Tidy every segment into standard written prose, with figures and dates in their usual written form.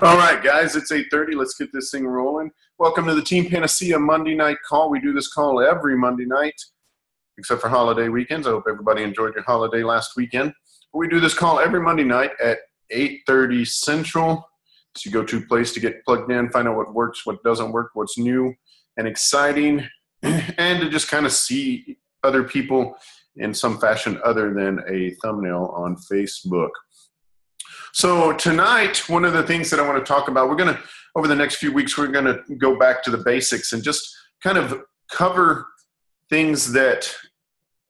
All right, guys, it's 8:30. Let's get this thing rolling. Welcome to the Team Panacea Monday night call. We do this call every Monday night, except for holiday weekends. I hope everybody enjoyed your holiday last weekend. But we do this call every Monday night at 8:30 Central. It's your go-to place to get plugged in, find out what works, what doesn't work, what's new and exciting, and to just kind of see other people in some fashion other than a thumbnail on Facebook. So tonight, one of the things that I want to talk about, over the next few weeks, we're going to go back to the basics and just kind of cover things that,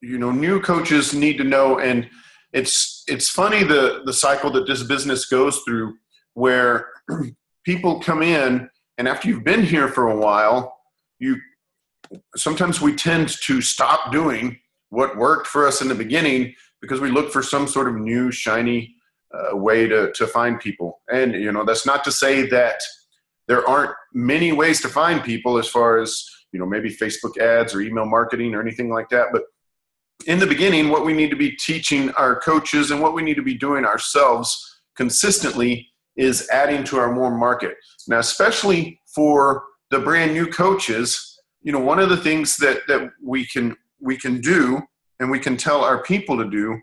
new coaches need to know. And it's funny the cycle that this business goes through where people come in and after you've been here for a while, sometimes we tend to stop doing what worked for us in the beginning because we look for some sort of new, shiny way to find people. And, that's not to say that there aren't many ways to find people as far as, maybe Facebook ads or email marketing or anything like that. But in the beginning, what we need to be teaching our coaches and what we need to be doing ourselves consistently is adding to our warm market. Now, especially for the brand new coaches, one of the things that we can do and we can tell our people to do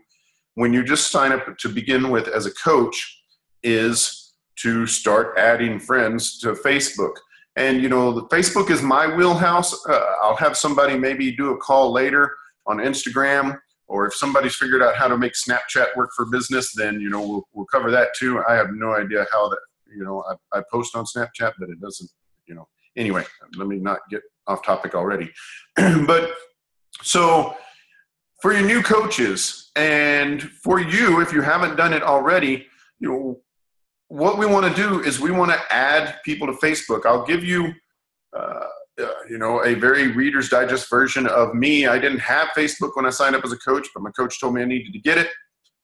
when you just sign up to begin with as a coach is to start adding friends to Facebook. And, the Facebook is my wheelhouse. I'll have somebody maybe do a call later on Instagram, or if somebody's figured out how to make Snapchat work for business, then, we'll cover that too. I have no idea how that, I post on Snapchat, but it doesn't, anyway, let me not get off topic already. But so for your new coaches and for you, if you haven't done it already, what we want to do is we want to add people to Facebook. I'll give you, a very Reader's Digest version of me. I didn't have Facebook when I signed up as a coach, but my coach told me I needed to get it.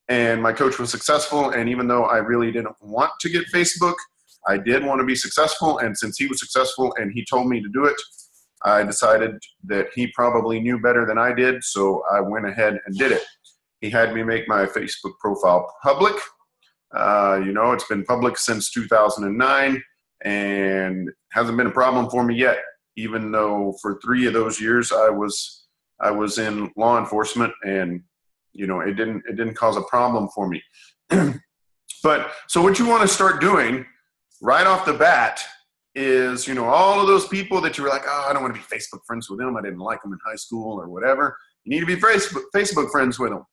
And my coach was successful. And even though I really didn't want to get Facebook, I did want to be successful. And since he was successful and he told me to do it, I decided that he probably knew better than I did. So I went ahead and did it. He had me make my Facebook profile public. It's been public since 2009 and hasn't been a problem for me yet, even though for 3 of those years I was in law enforcement and, it didn't cause a problem for me. But so what you want to start doing right off the bat is, all of those people that you were like, oh, I don't want to be Facebook friends with them. I didn't like them in high school or whatever. You need to be Facebook friends with them.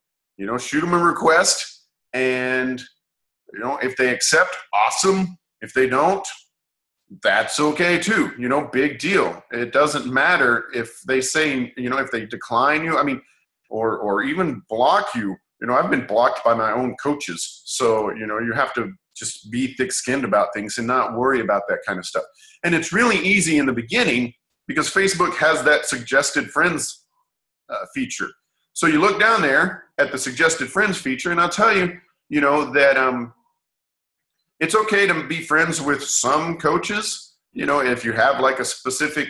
Shoot them a request and, if they accept, awesome. If they don't, that's okay too. Big deal. It doesn't matter if they say, if they decline you, or even block you. I've been blocked by my own coaches. So, you have to just be thick-skinned about things and not worry about that kind of stuff. And it's really easy in the beginning because Facebook has that suggested friends feature. So you look down there at the suggested friends feature, and I'll tell you, that it's okay to be friends with some coaches. If you have like a specific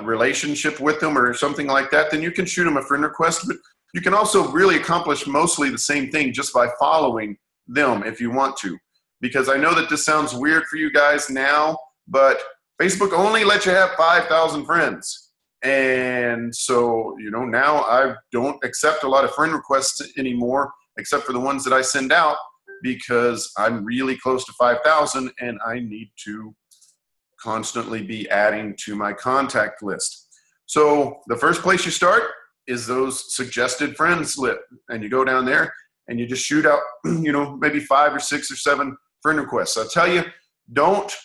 relationship with them or something like that, then you can shoot them a friend request. But you can also really accomplish mostly the same thing just by following them if you want to. Because I know that this sounds weird for you guys now, but Facebook only lets you have 5,000 friends. And so, now I don't accept a lot of friend requests anymore, except for the ones that I send out, because I'm really close to 5,000 and I need to constantly be adding to my contact list. So the first place you start is those suggested friends list. And you go down there and you just shoot out, maybe 5 or 6 or 7 friend requests. I tell you, don't,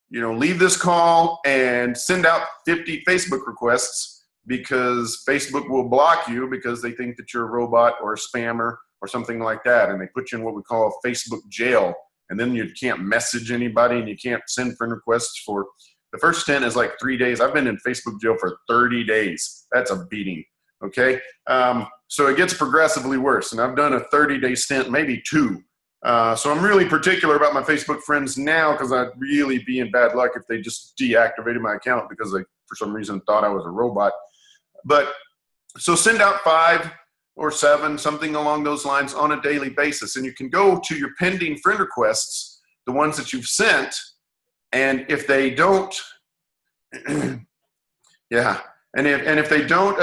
leave this call and send out 50 Facebook requests because Facebook will block you because they think that you're a robot or a spammer or something like that. And they put you in what we call a Facebook jail. And then you can't message anybody and you can't send friend requests for the first 10 is like 3 days. I've been in Facebook jail for 30 days. That's a beating. Okay. So it gets progressively worse. And I've done a 30-day stint, maybe 2. So I'm really particular about my Facebook friends now because I'd really be in bad luck if they just deactivated my account because they, for some reason, thought I was a robot. But so send out 5 or 7, something along those lines on a daily basis. And you can go to your pending friend requests the ones that you've sent. And if they don't, yeah. And if they don't,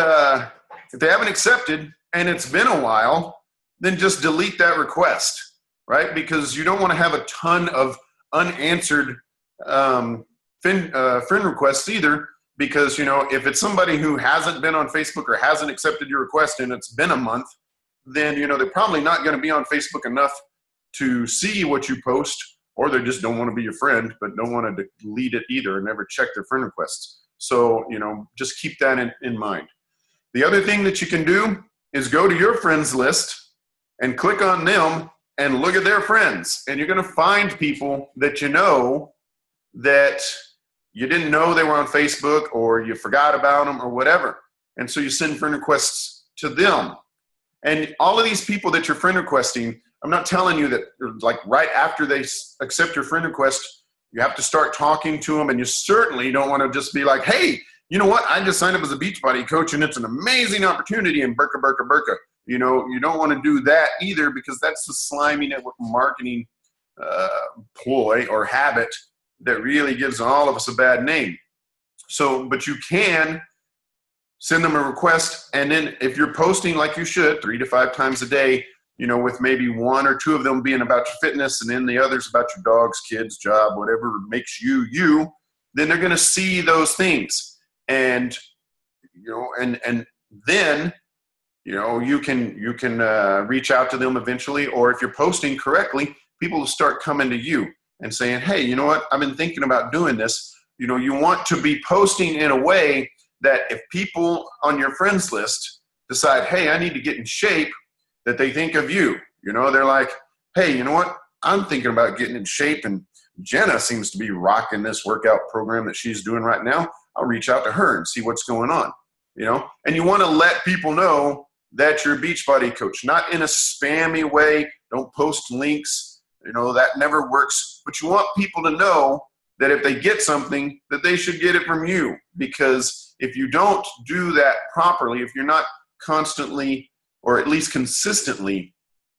if they haven't accepted and it's been a while, then just delete that request, right? Because you don't want to have a ton of unanswered friend requests either, because, you know, if it's somebody who hasn't been on Facebook or hasn't accepted your request and it's been a month, then, you know, they're probably not going to be on Facebook enough to see what you post, or they just don't want to be your friend, but don't want to delete it either and never check their friend requests. So, you know, just keep that in mind. The other thing that you can do is go to your friends list and click on them and look at their friends. And you're going to find people that you know that you didn't know they were on Facebook, or you forgot about them or whatever. And so you send friend requests to them. And all of these people that you're friend requesting, I'm not telling you that like right after they accept your friend request, you have to start talking to them. And you certainly don't want to just be like, hey, you know what? I just signed up as a Beachbody coach and it's an amazing opportunity in Burka, Burka, Burka. You know, you don't want to do that either, because that's the slimy network marketing ploy or habit that really gives all of us a bad name. So, but you can send them a request, and then if you're posting like you should 3 to 5 times a day, you know, with maybe 1 or 2 of them being about your fitness and then the others about your dogs, kids, job, whatever makes you you, then they're going to see those things. And, you know, and then, you know, you can reach out to them eventually, or if you're posting correctly, people will start coming to you and saying, hey, you know what, I've been thinking about doing this. You know, you want to be posting in a way that if people on your friends list decide, hey, I need to get in shape, that they think of you. You know, they're like, hey, you know what, I'm thinking about getting in shape, and Jenna seems to be rocking this workout program that she's doing right now. I'll reach out to her and see what's going on, you know. And you want to let people know that you're a Beachbody coach, not in a spammy way. Don't post links, you know, that never works. But you want people to know that if they get something, that they should get it from you. Because if you don't do that properly, if you're not constantly or at least consistently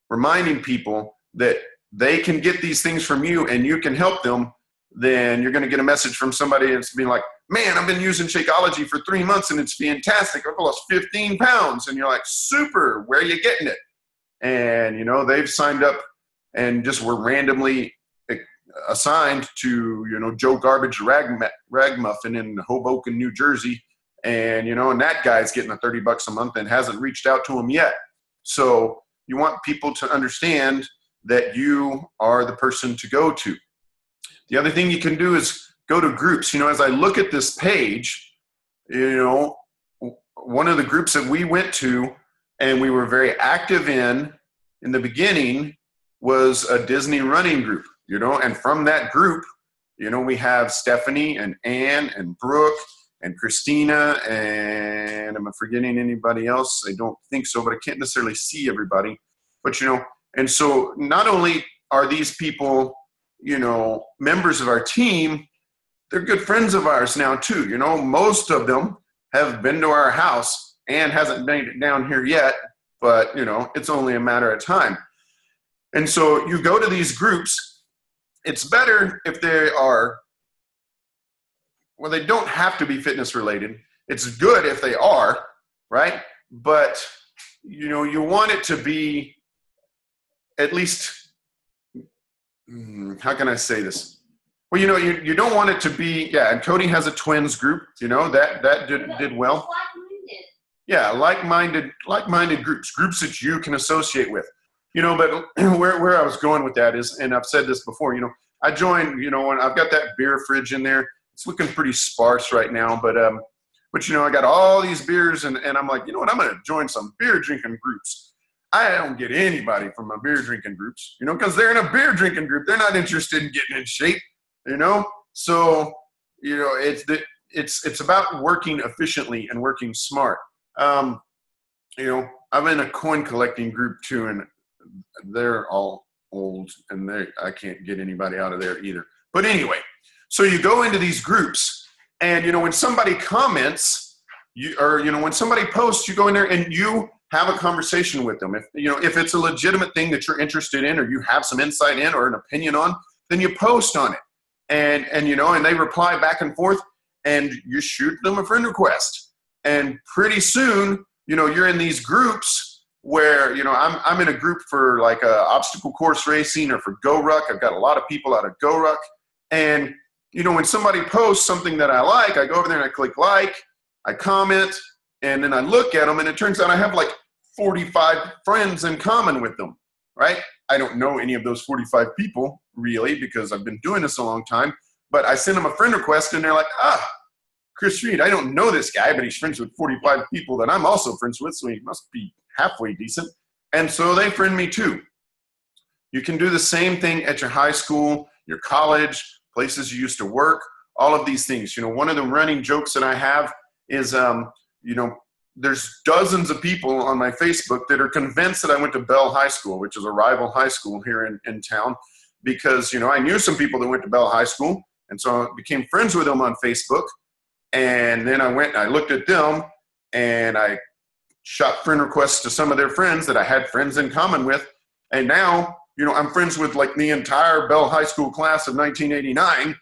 reminding people that they can get these things from you and you can help them, then you're going to get a message from somebody that's being like, man, I've been using Shakeology for 3 months and it's fantastic. I've lost 15 pounds. And you're like, super, where are you getting it? And, you know, they've signed up and just were randomly assigned to, you know, Joe Garbage Ragmuffin in Hoboken, New Jersey. And, you know, and that guy's getting a $30 a month and hasn't reached out to him yet. So you want people to understand that you are the person to go to. The other thing you can do is go to groups. You know, as I look at this page, you know, one of the groups that we went to and we were very active in the beginning was a Disney running group, you know, and from that group, you know, we have Stephanie and Ann and Brooke and Christina, and am I forgetting anybody else? I don't think so, but I can't necessarily see everybody. But, you know, and so not only are these people, you know, members of our team, they're good friends of ours now too. You know, most of them have been to our house and hasn't made it down here yet, but, you know, it's only a matter of time. And so you go to these groups. It's better if they are, well, they don't have to be fitness related. It's good if they are, right? But, you know, you want it to be at least, how can I say this? Well, you know, you don't want it to be, yeah, and Cody has a twins group, you know, that did well. Yeah, like-minded groups that you can associate with. You know, but where I was going with that is, and I've said this before, you know, I joined, you know, and I've got that beer fridge in there. It's looking pretty sparse right now, but you know, I got all these beers, and I'm like, you know what, I'm going to join some beer drinking groups. I don't get anybody from my beer drinking groups, you know, because they're in a beer drinking group. They're not interested in getting in shape, you know. So, you know, it's about working efficiently and working smart. You know, I'm in a coin collecting group too, and they're all old, and I can't get anybody out of there either. But anyway, so you go into these groups, and, you know, when somebody comments, when somebody posts, you go in there and you have a conversation with them. If it's a legitimate thing that you're interested in, or you have some insight in or an opinion on, then you post on it. And you know, and they reply back and forth, and you shoot them a friend request. And pretty soon, you know, you're in these groups where, you know, I'm in a group for like obstacle course racing or for GoRuck. I've got a lot of people out of GoRuck. And, you know, when somebody posts something that I like, I go over there and I click like, I comment, and then I look at them, and it turns out I have like 45 friends in common with them, right? I don't know any of those 45 people really, because I've been doing this a long time, but I send them a friend request and they're like, Chris Reed, I don't know this guy, but he's friends with 45 people that I'm also friends with, so he must be halfway decent. And so they friend me too. You can do the same thing at your high school, your college, places you used to work, all of these things. You know, one of the running jokes that I have is, you know, there's dozens of people on my Facebook that are convinced that I went to Bell High School, which is a rival high school here in town, because, you know, I knew some people that went to Bell High School, and so I became friends with them on Facebook. And then I went and I looked at them, and I shot friend requests to some of their friends that I had friends in common with. And now, you know, I'm friends with like the entire Bell High School class of 1989.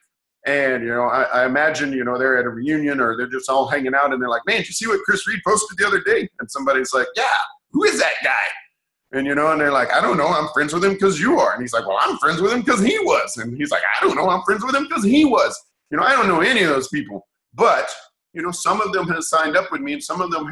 And, you know, I imagine, you know, they're at a reunion or they're just all hanging out and they're like, man, did you see what Chris Reed posted the other day? And somebody's like, yeah, who is that guy? And, you know, and they're like, I don't know, I'm friends with him because you are. And he's like, well, I'm friends with him because he was. And he's like, I don't know, I'm friends with him because he was. You know, I don't know any of those people. But, you know, some of them have signed up with me and some of them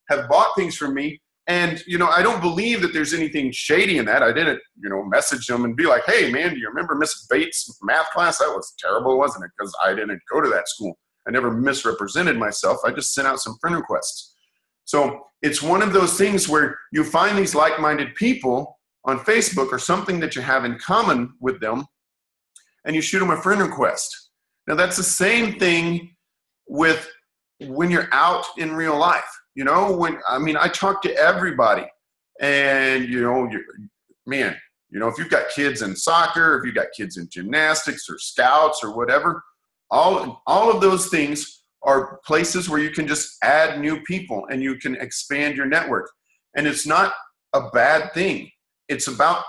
have bought things from me. And, you know, I don't believe that there's anything shady in that. I didn't, you know, message them and be like, hey, man, do you remember Miss Bates' math class? That was terrible, wasn't it? Because I didn't go to that school. I never misrepresented myself. I just sent out some friend requests. So it's one of those things where you find these like-minded people on Facebook or something that you have in common with them, and you shoot them a friend request. Now, that's the same thing with when you're out in real life. You know, I talk to everybody, and, you know, man, you know, if you've got kids in soccer, if you've got kids in gymnastics or scouts or whatever, all of those things are places where you can just add new people and you can expand your network. And it's not a bad thing. It's about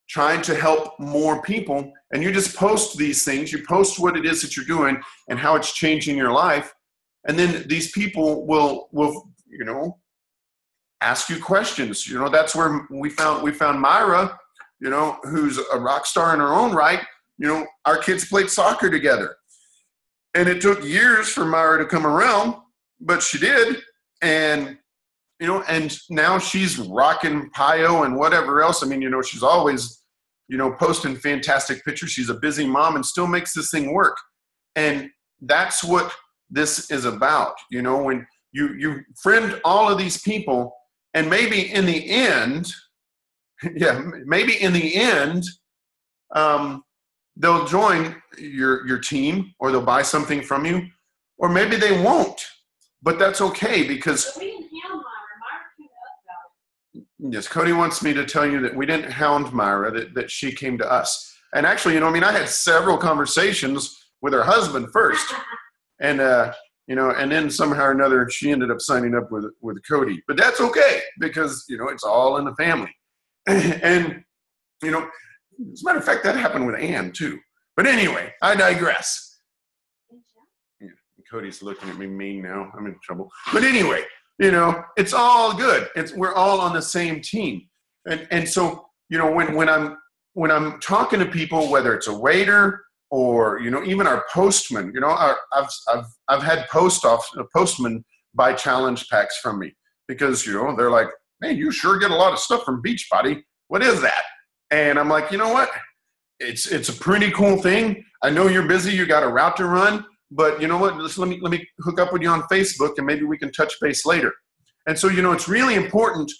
trying to help more people. And you just post these things. You post what it is that you're doing and how it's changing your life. And then these people will, you know, ask you questions. You know, that's where we found Myra, you know, who's a rock star in her own right. You know, our kids played soccer together. And it took years for Myra to come around, but she did. And, you know, and now she's rocking Pio and whatever else. I mean, you know, she's always, you know, posting fantastic pictures. She's a busy mom and still makes this thing work. And that's what this is about. You know, when you friend all of these people, and maybe in the end, they'll join your team, or they'll buy something from you, or maybe they won't. But that's okay, because But we didn't hound Myra. Myra came to us about it. yes, Cody wants me to tell you that we didn't hound Myra, that she came to us. And actually, you know, I mean, I had several conversations with her husband first, and you know, and then somehow or another she ended up signing up with Cody. But that's okay, because, you know, it's all in the family. And, you know, as a matter of fact, that happened with Ann too. But anyway, I digress. Yeah, Cody's looking at me mean now. I'm in trouble. But anyway, you know, it's all good. We're all on the same team. And so, you know, when I'm talking to people, whether it's a waiter or, you know, even our postman, you know, I've had postmen buy challenge packs from me, because, you know, they're like, man, you sure get a lot of stuff from Beachbody. What is that? And I'm like, you know what? It's a pretty cool thing. I know you're busy. You got a route to run, but you know what? Let me hook up with you on Facebook, and maybe we can touch base later. And so, you know, it's really important.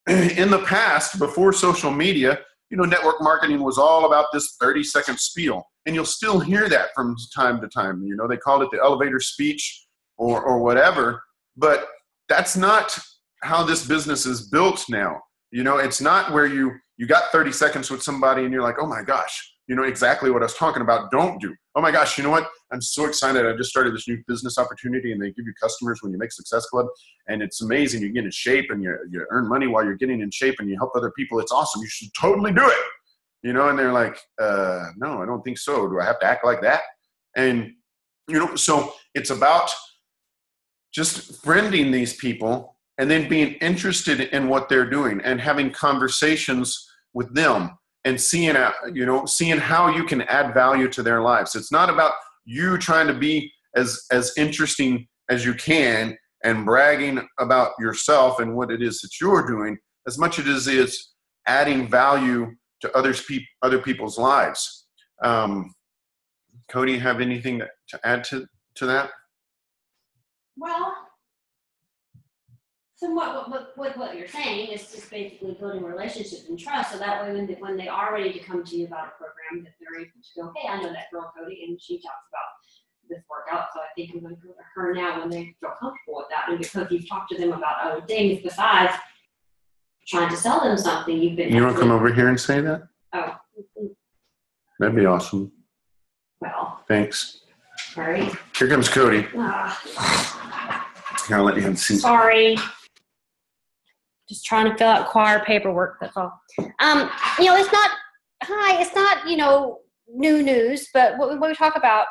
In the past, before social media, you know, network marketing was all about this 30-second spiel. And you'll still hear that from time to time. You know, they called it the elevator speech or whatever. But that's not how this business is built now. You know, it's not where you got 30 seconds with somebody and you're like, oh my gosh, you know exactly what I was talking about. Don't do. Oh my gosh, you know what? I'm so excited. I just started this new business opportunity, and they give you customers when you make Success Club. And it's amazing. You get in shape and you earn money while you're getting in shape, and you help other people. It's awesome. You should totally do it. you know, and they're like, no, I don't think so. Do I have to act like that? And, you know, so it's about just friending these people and then being interested in what they're doing and having conversations with them and seeing how you can add value to their lives. It's not about you trying to be as interesting as you can and bragging about yourself and what it is that you're doing, as much as it is adding value to other people's lives. Cody, have anything to add to that? Well, so what you're saying is just basically building relationships and trust, so that way when they are ready to come to you about a program, that they're able to go, hey, I know that girl Cody, and she talks about this workout, so I think I'm going to go to her now when they feel comfortable with that. And because you've talked to them about other things besides trying to sell them something, you've been. You want to come over here and say that? Oh. That'd be awesome. Well. Thanks. Sorry. Here comes Cody. I'll let you have a seat. Sorry. Just trying to fill out choir paperwork, that's all. It's not, new news, but when we talk about,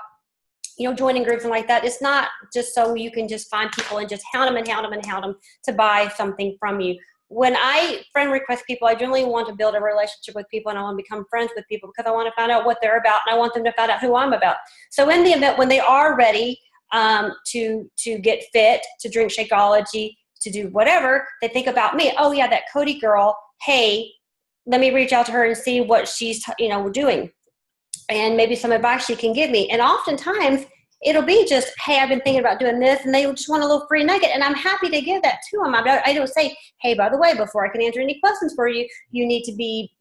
joining groups and like that, it's not just so you can just find people and just hound them to buy something from you. When I friend request people, I generally want to build a relationship with people, and I want to become friends with people because I want to find out what they're about, and I want them to find out who I'm about. So in the event when they are ready to get fit, to drink Shakeology, to do whatever, they think about me. Oh yeah, that Cody girl. Hey, let me reach out to her and see what she's doing, and maybe some advice she can give me. And oftentimes it'll be just, hey, I've been thinking about doing this, and they just want a little free nugget, and I'm happy to give that to them. I don't say, hey, by the way, before I can answer any questions for you, you need to be,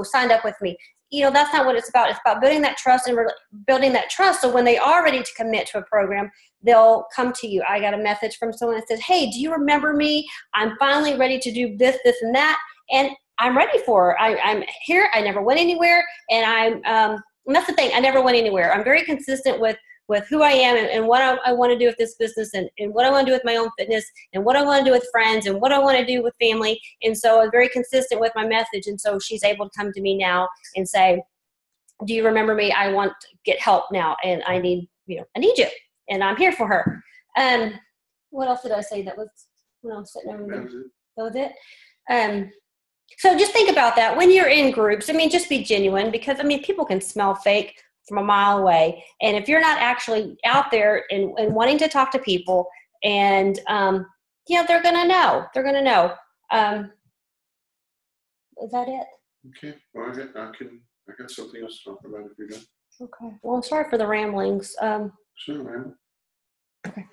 signed up with me. That's not what it's about. It's about building that trust and building that trust. So when they are ready to commit to a program, they'll come to you. I got a message from someone that says, hey, do you remember me? I'm finally ready to do this, this, and that, and I'm ready for it. I'm here. I never went anywhere, and and that's the thing. I never went anywhere. I'm very consistent with who I am and what I want to do with this business and what I want to do with my own fitness and what I want to do with friends and what I want to do with family. And so I'm very consistent with my message. And so she's able to come to me now and say, do you remember me? I want to get help now, and I need you, and I'm here for her. What else did I say that was when I was sitting over there? That was it. So just think about that when you're in groups. Just be genuine, because people can smell fake from a mile away. And if you're not actually out there and wanting to talk to people, and they're gonna know. They're gonna know. Is that it? Okay. Well, I got something else to talk about if you're done. Okay. Well, I'm sorry for the ramblings. Sure, man. Okay.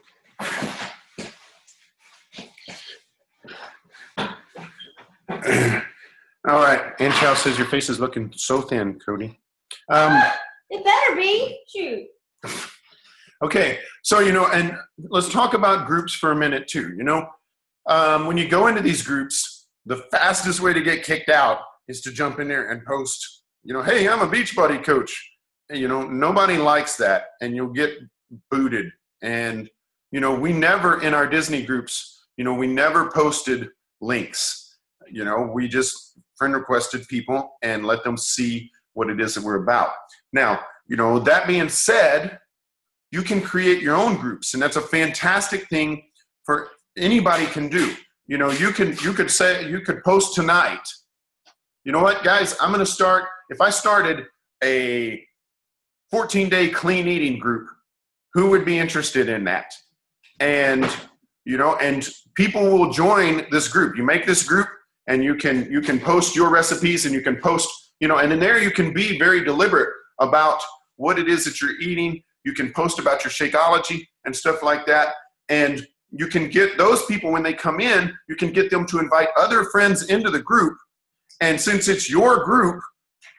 All right. Ann Chow says your face is looking so thin, Cody. It better be. Shoot. Okay. So, and let's talk about groups for a minute too. When you go into these groups, the fastest way to get kicked out is to jump in there and post, hey, I'm a Beachbody coach. And, nobody likes that, and you'll get booted. And, we never, in our Disney groups, we never posted links. We just friend requested people and let them see what it is that we're about. Now, that being said, you can create your own groups, and that's a fantastic thing for anybody can do. You could post tonight. You know what, guys, I'm going to start, if I started a 14-day clean eating group, who would be interested in that? And, and people will join this group. You make this group, and you can post your recipes, and you can post, and in there you can be very deliberate about what it is that you're eating. You can post about your Shakeology and stuff like that. And you can get those people, when they come in, you can get them to invite other friends into the group. And since it's your group,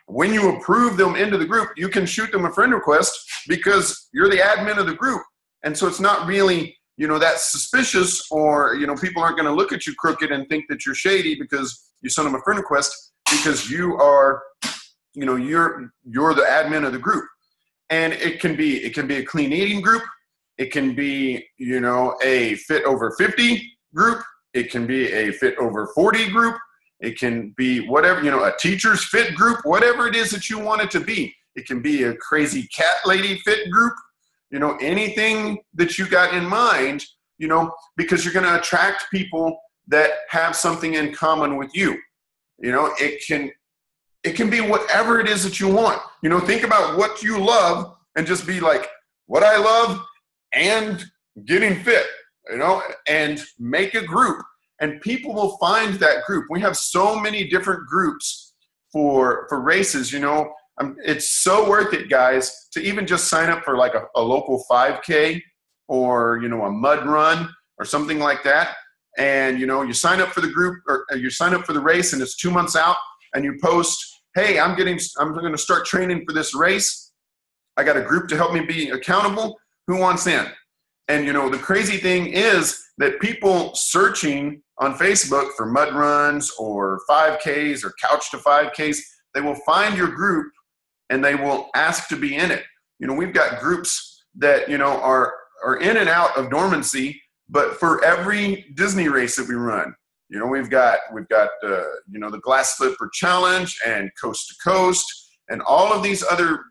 when you approve them into the group, you can shoot them a friend request because you're the admin of the group. And so it's not really, that suspicious, or, people aren't going to look at you crooked and think that you're shady because you sent them a friend request, because you are, you're the admin of the group. And it can be a clean eating group. It can be, a fit over 50 group. It can be a fit over 40 group. It can be whatever, a teacher's fit group, whatever it is that you want it to be. It can be a crazy cat lady fit group, anything that you got in mind, because you're going to attract people that have something in common with you. It can be whatever it is that you want. Think about what you love and just be like, what I love and getting fit, and make a group. And people will find that group. We have so many different groups for races, it's so worth it, guys, to even just sign up for like a local 5K or, a mud run or something like that. And, you sign up for the group or you sign up for the race and it's 2 months out and you post, hey, I'm going to start training for this race. I got a group to help me be accountable. Who wants in? And, the crazy thing is that people searching on Facebook for mud runs or 5Ks or couch to 5Ks, they will find your group and they will ask to be in it. We've got groups that, are in and out of dormancy, but for every Disney race that we run, we've got the Glass Slipper Challenge and Coast to Coast and all of these other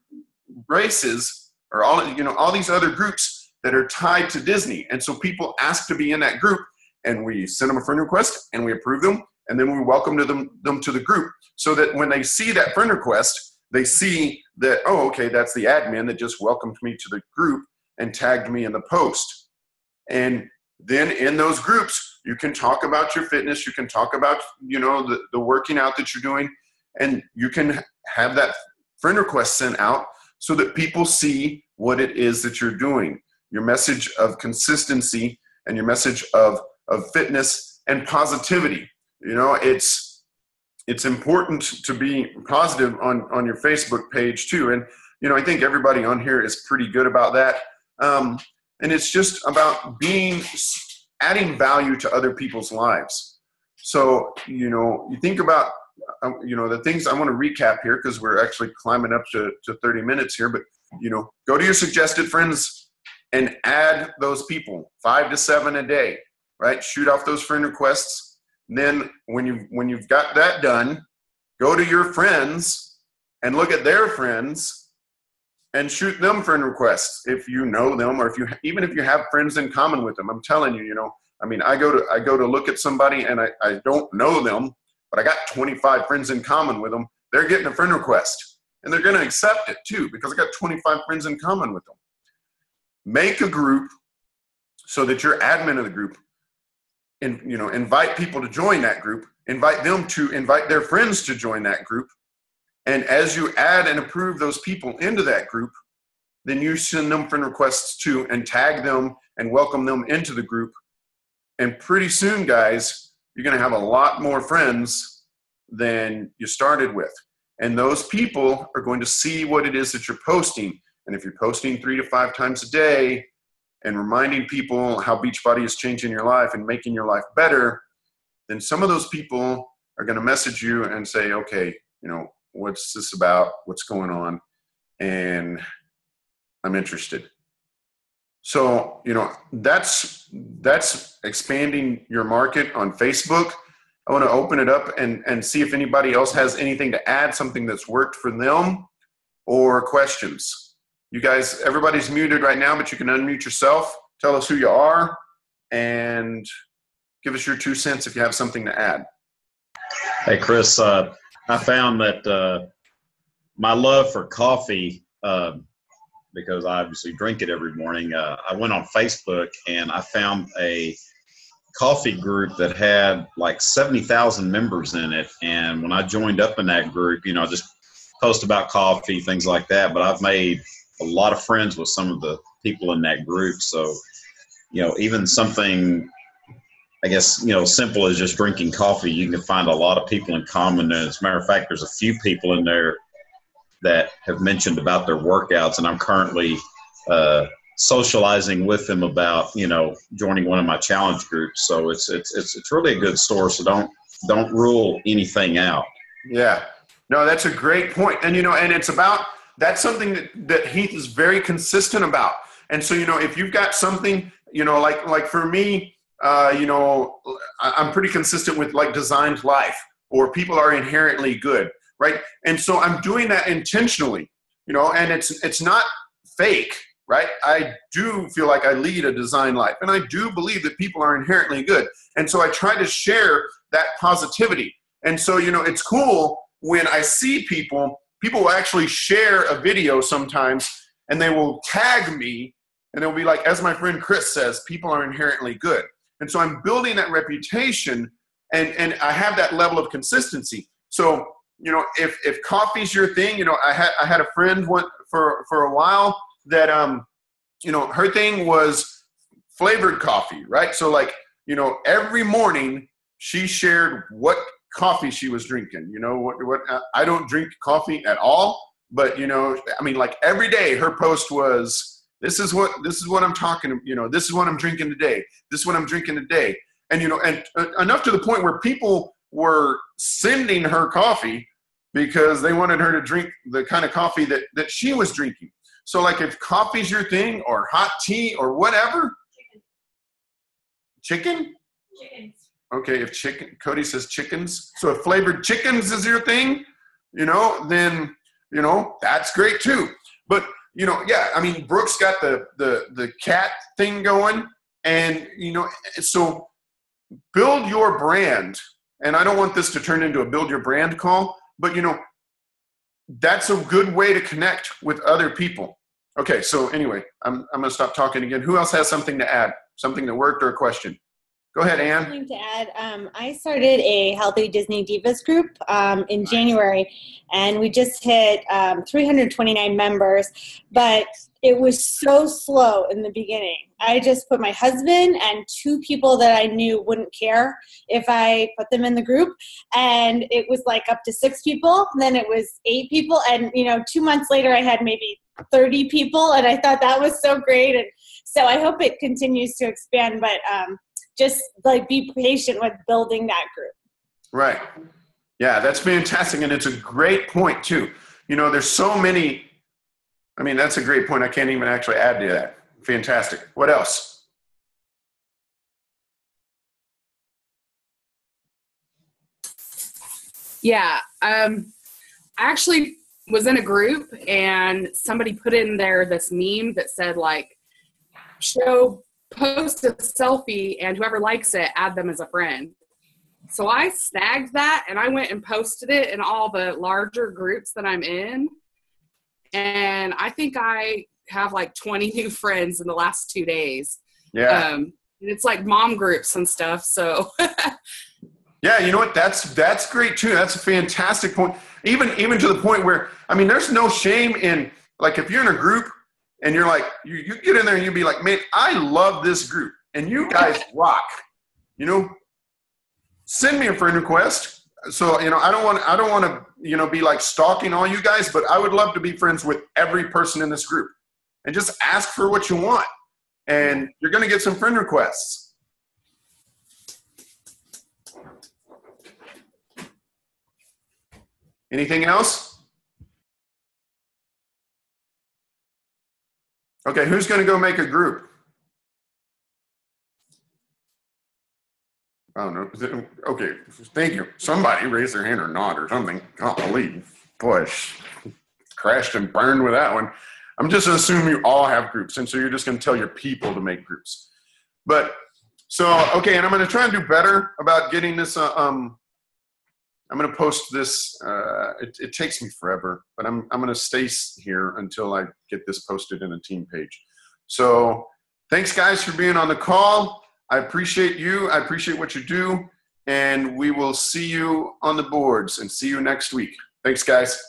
races or all these other groups that are tied to Disney. And so people ask to be in that group and we send them a friend request and we approve them. And then we welcome them to the group so that when they see that friend request, they see that, oh, okay, that's the admin that just welcomed me to the group and tagged me in the post. And then in those groups, you can talk about your fitness. You can talk about, the working out that you're doing, and you can have that friend request sent out so that people see what it is that you're doing. Your message of consistency and your message of fitness and positivity. It's important to be positive on your Facebook page too. And, I think everybody on here is pretty good about that. And it's just about adding value to other people's lives. So, you think about, the things I want to recap here because we're actually climbing up to 30 minutes here, but, go to your suggested friends and add those people, 5 to 7 a day, right? Shoot off those friend requests. And then when you've got that done, go to your friends and look at their friends and shoot them friend requests if you know them, or even if you have friends in common with them. I'm telling you, I go to look at somebody and I don't know them, but I got 25 friends in common with them. They're getting a friend request and they're going to accept it too because I got 25 friends in common with them. Make a group so that you're admin of the group and, invite people to join that group, invite them to invite their friends to join that group. And as you add and approve those people into that group, then you send them friend requests too and tag them and welcome them into the group. And pretty soon, guys, you're going to have a lot more friends than you started with. And those people are going to see what it is that you're posting. And if you're posting 3 to 5 times a day and reminding people how Beachbody is changing your life and making your life better, then some of those people are going to message you and say, okay, what's this about? What's going on? And I'm interested. So, that's expanding your market on Facebook. I want to open it up and see if anybody else has anything to add, something that's worked for them or questions. You guys, everybody's muted right now, but you can unmute yourself. Tell us who you are and give us your 2 cents if you have something to add. Hey, Chris, I found that my love for coffee, because I obviously drink it every morning, I went on Facebook and I found a coffee group that had like 70,000 members in it. And when I joined up in that group, I just post about coffee, things like that. But I've made a lot of friends with some of the people in that group. So, even something, I guess, simple as just drinking coffee, you can find a lot of people in common. And as a matter of fact, there's a few people in there that have mentioned about their workouts, and I'm currently socializing with them about, joining one of my challenge groups. So it's really a good source. So don't rule anything out. Yeah, no, that's a great point. And, and it's about, that's something that Heath is very consistent about. And so, if you've got something, like for me, I'm pretty consistent with like Designed Life. or people are inherently good, right? And so I'm doing that intentionally, you know, and it's not fake, right? I do feel like I lead a design life, and I do believe that people are inherently good. And so I try to share that positivity. And so, you know, it's cool when I see people will actually share a video sometimes, and they will tag me, and they'll be like, as my friend Chris says, people are inherently good. And so I'm building that reputation, and I have that level of consistency. So, you know, if coffee's your thing, you know, I had a friend for a while that, you know, her thing was flavored coffee, right? So like, you know, every morning she shared what coffee she was drinking. You know, what I don't drink coffee at all, but, you know, I mean, like every day her post was, this is what I'm talking, you know, this is what I'm drinking today. This is what I'm drinking today. And, you know, and enough to the point where people were sending her coffee because they wanted her to drink the kind of coffee that she was drinking. So like if coffee's your thing, or hot tea, or whatever. Chicken? Chickens. Okay, if Cody says chickens. So if flavored chickens is your thing, you know, then, you know, that's great too. But, you know, yeah, I mean, Brooke's got the cat thing going, and, you know, so build your brand. And I don't want this to turn into a build your brand call, but, you know, that's a good way to connect with other people. Okay, so anyway, I'm going to stop talking again. Who else has something to add? Something that worked, or a question? Go ahead, Ann. Something to add. I started a Healthy Disney Divas group in January, and we just hit 329 members, but it was so slow in the beginning. I just put my husband and 2 people that I knew wouldn't care if I put them in the group, and it was like up to 6 people, then it was 8 people, and, you know, 2 months later I had maybe 30 people, and I thought that was so great. And so I hope it continues to expand, but just like be patient with building that group. Right. Yeah, that's fantastic. And it's a great point too. You know, there's so many, I mean, that's a great point. I can't even actually add to that. Fantastic. What else? Yeah. I actually was in a group, and somebody put in there this meme that said like, post a selfie, and whoever likes it, add them as a friend. So I snagged that, and I went and posted it in all the larger groups that I'm in. And I think I have like 20 new friends in the last 2 days. Yeah. And it's like mom groups and stuff. So yeah, you know what? That's great too. That's a fantastic point. Even to the point where, I mean, there's no shame in, like, if you're in a group and you're like, you get in there and you be like, man, I love this group and you guys rock, you know, send me a friend request. So, you know, I don't want to, you know, be like stalking all you guys, but I would love to be friends with every person in this group, and just ask for what you want, and you're going to get some friend requests. Anything else? Okay, who's going to go make a group? I don't know. Okay, thank you. Somebody raise their hand or nod or something. Golly, boy, crashed and burned with that one. I'm just going to assume you all have groups, and so you're just going to tell your people to make groups. But, so, okay, and I'm going to try and do better about getting this. I'm going to post this. It takes me forever, but I'm going to stay here until I get this posted in a team page. So thanks, guys, for being on the call. I appreciate you. I appreciate what you do. And we will see you on the boards and see you next week. Thanks, guys.